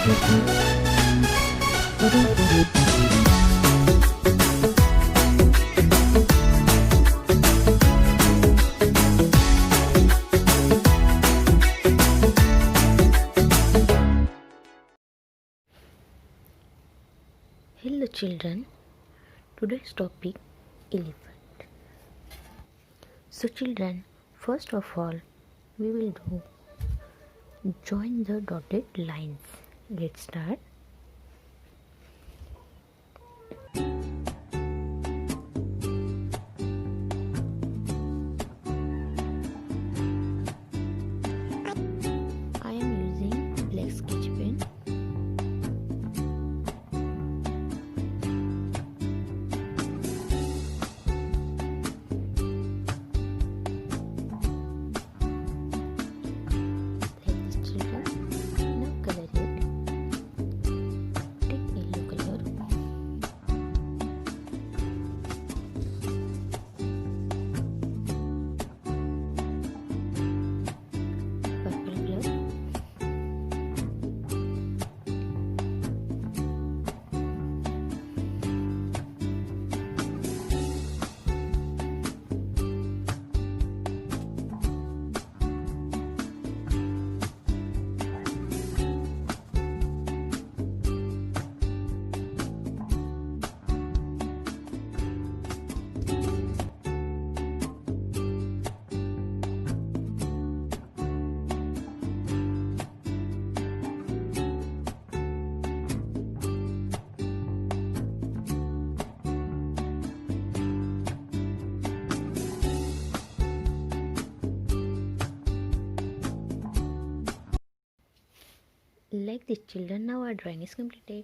Hello children, today's topic elephant. So children, first of all we will do join the dotted lines. Let's start. I am using black sketch pen. Like this children. Now color it. Take yellow color. Purple color. Like this children, now our drawing is completed.